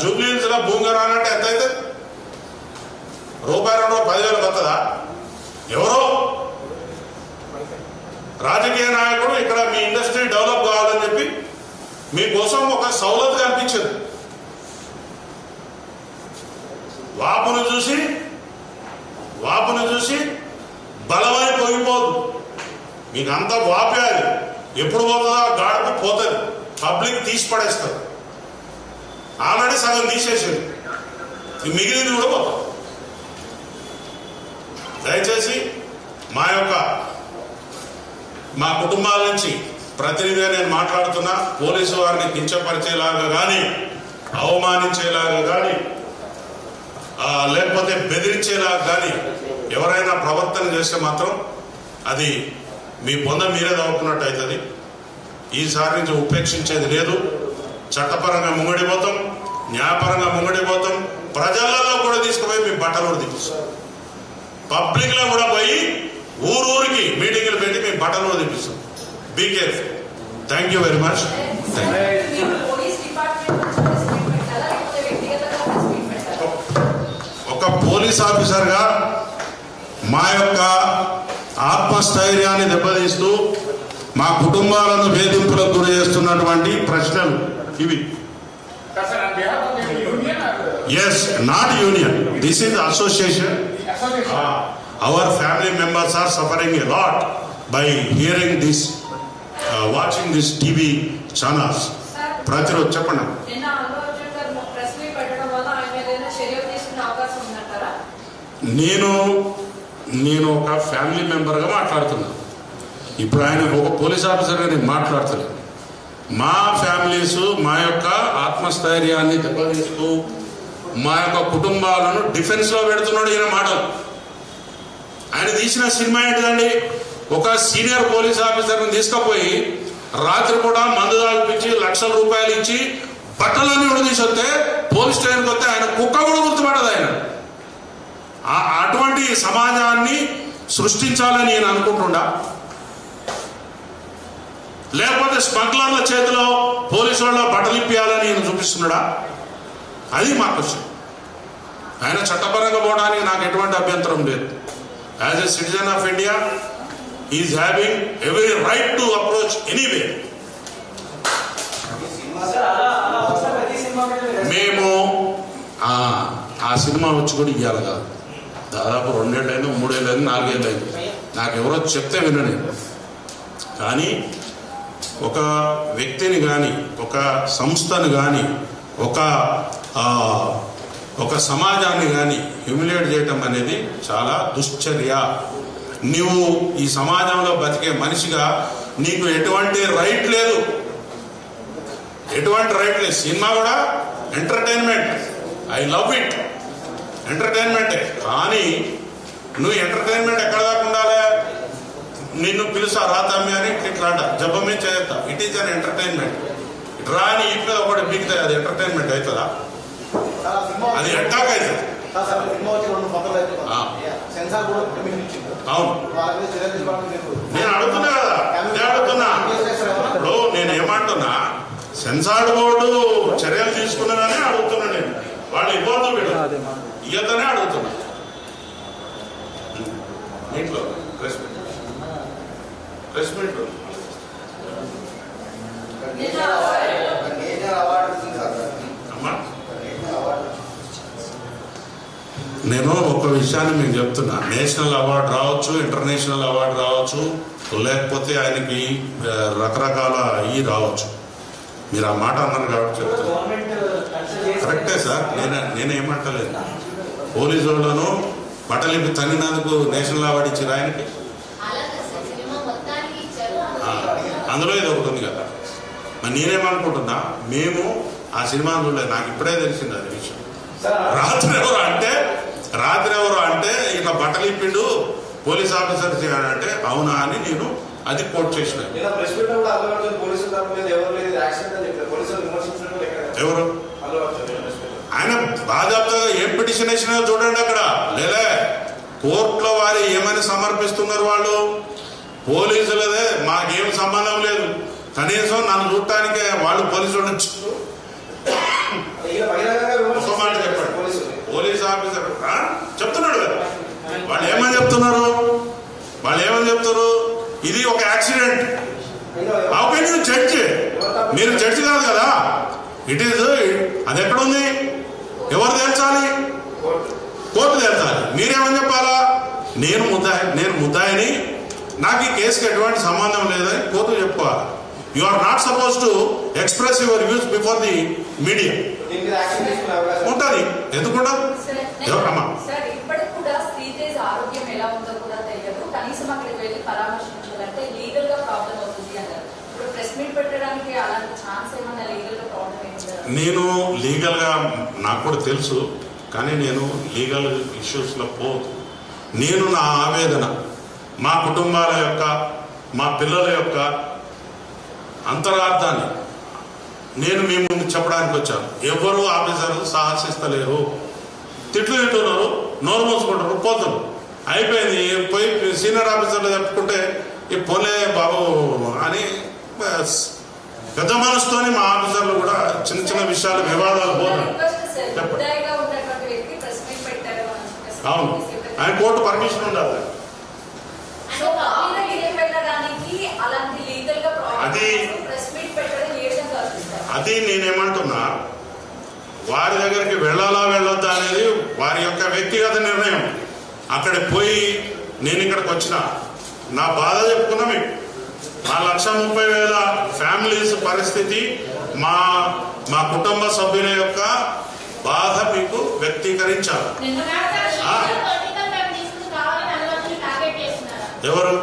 Jubilee hills లో భూమి రానంటే ఎంత అవుతుంది? రూపాయి 2,000 వస్తుందా? ఎవరో రాజకీయ నాయకుడు ఇక్కడ మీ ఇండస్ట్రీ డెవలప్ కావాలని చెప్పి మీకోసం ఒక సౌలత్ కనిపించదు. వాపును చూసి బలమై పోయిపోదు. మీకు అంతా వాపే అది. ఎప్పుడు పోతుందో ఆ గాడకు పోతుంది. పబ్లిక్ తీసి పడేస్తారు. ఆల్రెడీ సగం తీసేసారు, మిగిలింది కూడా పోతుంది. దయచేసి మా కుటుంబాల నుంచి ప్రతినిధిగా నేను మాట్లాడుతున్నా. పోలీసు వారిని కించపరిచేలాగా కానీ, అవమానించేలాగా కానీ, లేకపోతే బెదిరించేలాగా కానీ ఎవరైనా ప్రవర్తన చేస్తే మాత్రం అది మీ పొంద మీరే తవ్వుకున్నట్టు అవుతుంది. ఈసారి నుంచి ఉపేక్షించేది లేదు. చట్టపరంగా ముంగడిపోతాం, న్యాయపరంగా ముంగడిపోతాం. ప్రజలలో కూడా తీసుకుపోయి మీ బట్టలు కూడా తీపిస్తాం. పబ్లిక్ లో కూడా పోయి ఊరికి మీటింగ్లు పెట్టి మీ బట్టలు కూడా తీపిస్తాం. Be careful. Thank you very much. ఒక పోలీస్ ఆఫీసర్గా మా యొక్క ఆత్మస్థైర్యాన్ని దెబ్బతీస్తూ మా కుటుంబాలను వేధింపులకు గురి చేస్తున్నటువంటి ప్రశ్నలు ఇవి. Yes, not union, this is association. Our family members are suffering a lot by hearing this, watching this TV channels. ప్రతిరోజు చెప్పండి. నేను ఒక ఫ్యామిలీ మెంబర్గా మాట్లాడుతున్నాను. ఇప్పుడు ఆయన ఒక పోలీస్ ఆఫీసర్గా నేను మాట్లాడతలేదు. మా ఫ్యామిలీస్ మా యొక్క ఆత్మస్థైర్యాన్ని దెబ్బతీస్తూ మా యొక్క కుటుంబాలను డిఫెన్స్లో పెడుతున్నాడు ఈయన మాటలు. ఆయన తీసిన సినిమా ఏంటిదండి? ఒక సీనియర్ పోలీస్ ఆఫీసర్ని తీసుకుపోయి రాత్రి కూడా మందు తాగిపించి లక్షల రూపాయలు ఇచ్చి బట్టలన్నీ కూడా తీసుకొస్తే పోలీస్ స్టేషన్కి వస్తే ఆయన కుక్క కూడా గుర్తుపట్టదు. ఆయన అటువంటి సమాజాన్ని సృష్టించాలని నేను అనుకుంటున్నా. లేకపోతే స్మగ్లర్ల చేతిలో పోలీసు వాళ్ళ బట్టలు ఇప్పియాలని నేను చూపిస్తున్నాడా? అది మా క్వశ్చన్. ఆయన చట్టపరంగా పోవడానికి నాకు ఎటువంటి అభ్యంతరం లేదు. As a citizen of India is having every right to approach anyway. మేము ఆ సినిమా వచ్చి కూడా ఇవ్వాలి కాదు, దాదాపు 2 ఏళ్ళైంది, 3 ఏళ్ళైంది, 4 ఏళ్ళైంది. నాకు ఎవరో చెప్తే వినని. కానీ ఒక వ్యక్తిని కానీ, ఒక సంస్థను కానీ, ఒక సమాజాన్ని కానీ హ్యూమిలేట్ చేయటం అనేది చాలా దుశ్చర్య. నువ్వు ఈ సమాజంలో బతికే మనిషిగా నీకు ఎటువంటి రైట్ లేదు. సినిమా కూడా ఎంటర్టైన్మెంట్, ఐ లవ్ ఇట్, ఎంటర్టైన్మెంటే. కానీ నువ్వు ఎంటర్టైన్మెంట్ ఎక్కడ దాకా ఉండాలి? నిన్ను పిలుసా రాతమ్మి అని ఇట్లాంట జబ్బమే చేస్తా. It is an entertainment. రాని ఇట్లా ఒకటి మిగతా అది ఎంటర్టైన్మెంట్ అవుతుందా? అది అటాక్ అవుతుంది. అవును, నేను అడుగుతున్నా కదా, ఇప్పుడు నేను ఏమంటున్నా, సెన్సార్ బోర్డు చర్యలు తీసుకున్నదని అడుగుతున్నా. నేను వాళ్ళు ఇవ్వద్దు, వీడు ఇయ్యద్దనే అడుగుతున్నా. ఇంట్లో ప్రెస్ మీట్ నేను ఒక విషయాన్ని మీకు చెప్తున్నా. నేషనల్ అవార్డు రావచ్చు, ఇంటర్నేషనల్ అవార్డు రావచ్చు, లేకపోతే ఆయనకి రకరకాల రావచ్చు. మీరు ఆ మాట అన్నారు కాబట్టి చెప్తున్నా. కరెక్టే సార్, నేనేమంటలేదు. పోలీసు వాళ్ళను బట్టలిపి తన్నినందుకు నేషనల్ అవార్డు ఇచ్చారు ఆయనకి. అందులో ఇది ఒకటి ఉంది కదా. మరి నేనేమనుకుంటున్నా, మేము ఆ సినిమా చూడలేదు, నాకు ఇప్పుడే తెలిసింది అది విషయం. రాత్రి ఎవరు అంటే ఇట్లా బట్టలు ఇప్పిండు పోలీస్ ఆఫీసర్ అంటే అవునా అని నేను అది కోట్ చేసిన. ఎవరు ఆయన బాధ్యతగా ఏం పిటిషన్ వేసినా చూడండి. అక్కడ లేలే కోర్టులో వారు ఏమని సమర్పిస్తున్నారు వాళ్ళు. పోలీసులదే మాకేం సంబంధం లేదు. కనీసం నన్ను చూడటానికే వాళ్ళు పోలీసులు వాళ్ళు ఏమని చెప్తున్నారు ఇది ఒక accident. How can you judge? మీరు జడ్జ్ కాదు కదా. ఇట్ ఈజ్ అది ఎక్కడుంది? ఎవరు తేల్చాలి? కోర్టు తేల్చాలి. మీరేమని చెప్పాలా? నేను ముద్దాయిని, నాకు ఈ కేసుకి ఎటువంటి సంబంధం లేదని కోర్టు చెప్పుకోవాలి. You are not suppose to express your views before the media. ఉంటుంది, ఎందుకుంటా? ఎవరమ్మా నేను లీగల్గా నాకు కూడా తెలుసు, కానీ నేను లీగల్ ఇష్యూస్లో పోదు. నేను నా ఆవేదన, మా కుటుంబాల యొక్క, మా పిల్లల యొక్క అంతరార్థాన్ని నేను మీ ముందు చెప్పడానికి వచ్చాను. ఎవరు ఆఫీసర్లు సాహసిస్తలేరు, తిట్లు తింటున్నారు, నోరు మూసుకుంటారు, పోతారు, అయిపోయింది. పోయి సీనియర్ ఆఫీసర్లు చెప్పుకుంటే ఈ పోలే బాబు అని పెద్ద మనసుతోని మా ఆఫీసర్లు కూడా చిన్న చిన్న విషయాలు వివాదాలు పోతారు. అవును, ఆయన కోర్టు పర్మిషన్ ఉండాలి. అది నేనేమంటున్నా, వారి దగ్గరికి వెళ్ళాలా వెళ్ళొద్దా అనేది వారి యొక్క వ్యక్తిగత నిర్ణయం. అక్కడ పోయి నేను ఇక్కడికి వచ్చిన నా బాధ చెప్పుకున్నా మీకు. మా 1,30,000 ఫ్యామిలీస్ పరిస్థితి, మా కుటుంబ సభ్యుల యొక్క బాధ మీకు వ్యక్తీకరించాలి. ఎవరు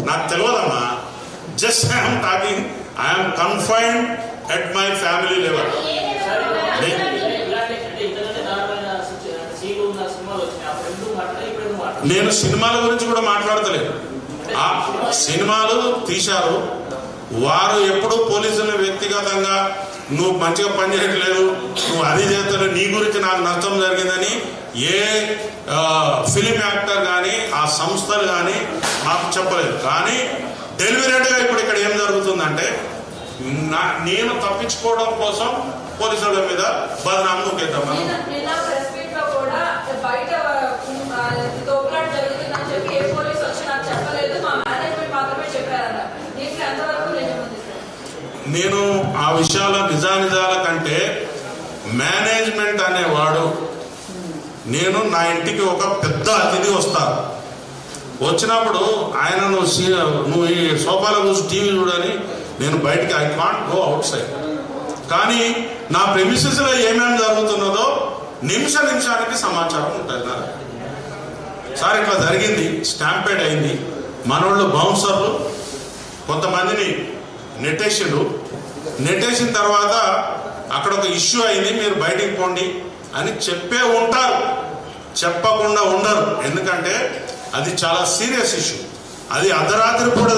నాకు తెలియదమ్మా. Just I'm talking, I'm confined at my family level. నేను సినిమాల గురించి కూడా మాట్లాడతలేదు. ఆ సినిమాలు తీశారు, వారు ఎప్పుడూ పోలీసులను వ్యక్తిగతంగా నువ్వు మంచిగా పనిచేయట్లేదు, నువ్వు అది చేస్తావు, నీ గురించి నాకు నష్టం జరిగిందని ఏ ఫిలిం యాక్టర్ కానీ ఆ సంస్థలు కానీ మాకు చెప్పలేదు. కానీ డెలివరీగా ఇప్పుడు ఇక్కడ ఏం జరుగుతుందంటే, నేను తప్పించుకోవడం కోసం పోలీసుల మీద బదనామా నొక్కేద్దాం. నేను ఆ విషయాల నిజానిజాల కంటే మేనేజ్మెంట్ అనేవాడు, నేను నా ఇంటికి ఒక పెద్ద అతిథి వస్తారు, వచ్చినప్పుడు ఆయన నువ్వు ఈ సోఫాలో కూర్చొని టీవీ చూడని నేను బయటికి I can't go out side. కానీ నా ప్రెమిసెస్లో ఏమేమి జరుగుతున్నదో నిమిషానికి సమాచారం ఉంటుంది. సార్ ఇట్లా జరిగింది, స్టాంపేడ్ అయింది, మనోళ్ళు బౌన్సర్లు కొంతమందిని నెట్టేసిన తర్వాత అక్కడ ఒక ఇష్యూ అయింది, మీరు బయటికి పోండి అని చెప్పే ఉంటారు, చెప్పకుండా ఉండరు. ఎందుకంటే అది చాలా సీరియస్ ఇష్యూ. అది అర్ధరాత్రి పూట